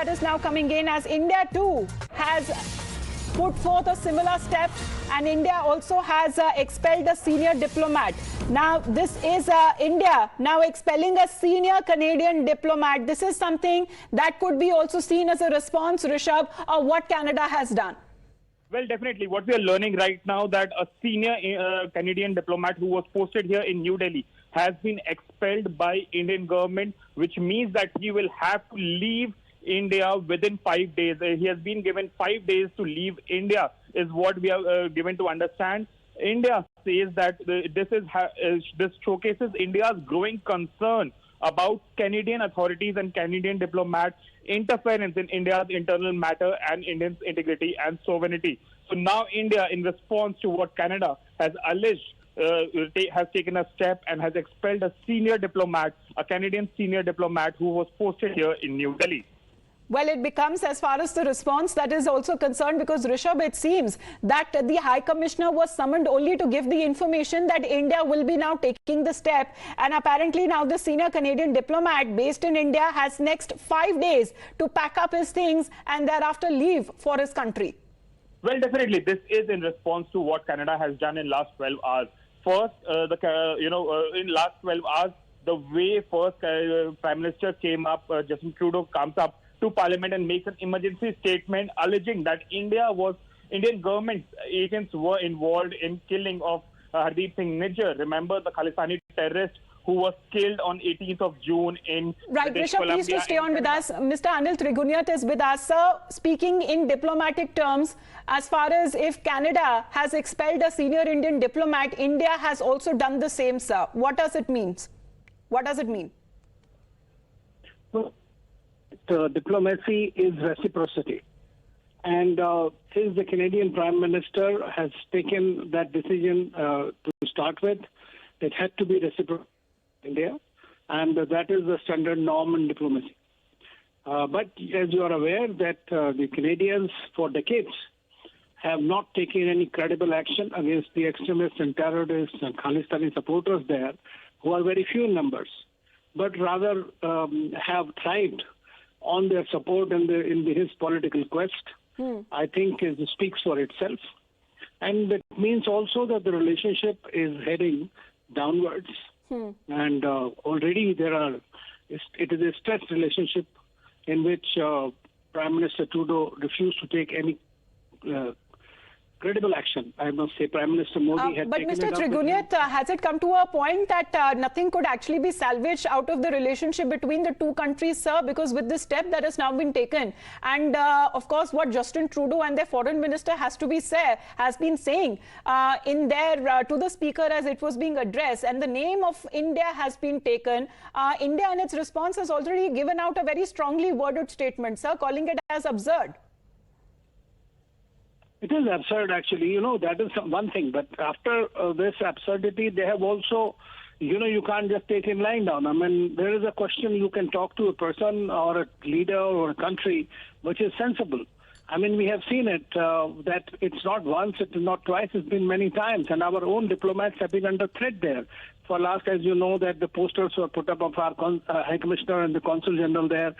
that is now coming in, as India too has put forth a similar step, and India also has expelled a senior diplomat. Now, this is India now expelling a senior Canadian diplomat. This is something that could be also seen as a response, Rishabh, of what Canada has done. Well, definitely. What we are learning right now, that a senior Canadian diplomat who was posted here in New Delhi has been expelled by Indian government, which means that he will have to leave India within 5 days. He has been given 5 days to leave India, is what we are given to understand. India says that this showcases India's growing concern about Canadian authorities and Canadian diplomats' interference in India's internal matter and Indians' integrity and sovereignty. So now India, in response to what Canada has alleged, has taken a step and has expelled a senior diplomat, a Canadian senior diplomat who was posted here in New Delhi. Well, it becomes, as far as the response that is also concerned, because Rishabh, it seems that the High Commissioner was summoned only to give the information that India will be now taking the step. And apparently now the senior Canadian diplomat based in India has next 5 days to pack up his things and thereafter leave for his country. Well, definitely, this is in response to what Canada has done in last 12 hours. First, in last 12 hours, the way first Prime Minister came up, Justin Trudeau comes up to Parliament and makes an emergency statement alleging that Indian government agents were involved in killing of Hardeep Singh Nijjar. Remember the Khalistani terrorist who was killed on 18th of June in Right, Rishabh, please to stay on with us. Mr. Anil Trigunyat is with us. Sir, speaking in diplomatic terms, as far as if Canada has expelled a senior Indian diplomat, India has also done the same, sir. What does it mean? What does it mean? Well, diplomacy is reciprocity. And since the Canadian Prime Minister has taken that decision to start with, it had to be reciprocal in India, and that is the standard norm in diplomacy. But as you are aware that the Canadians for decades have not taken any credible action against the extremists and terrorists and Khalistani supporters there, who are very few in numbers, but rather have thrived on their support and in his political quest. I think it speaks for itself. And it means also that the relationship is heading downwards. And already it is a stressed relationship in which Prime Minister Trudeau refused to take any credible action. I must say Prime Minister Modi had taken it up. But Mr. Trigunyat, has it come to a point that nothing could actually be salvaged out of the relationship between the two countries, sir? Because with this step that has now been taken, and of course what Justin Trudeau and their foreign minister has been saying in their to the speaker as it was being addressed, and the name of India has been taken. India in its response has already given out a very strongly worded statement, sir, calling it as absurd. It is absurd, actually. You know, that is one thing. But after this absurdity, they have also, you can't just take him lying down. I mean, there is a question you can talk to a person or a leader or a country which is sensible. I mean, we have seen it, that it's not once, it's not twice, it's been many times. And our own diplomats have been under threat there. For last, as you know, that the posters were put up of our High Commissioner and the Consul General there.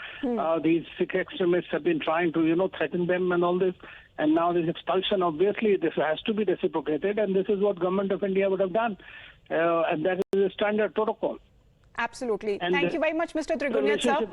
These Sikh extremists have been trying to, threaten them and all this. And now this expulsion, obviously, this has to be reciprocated. And this is what Government of India would have done. And that is a standard protocol. Absolutely. Thank you very much, Mr. Trigunyat, sir.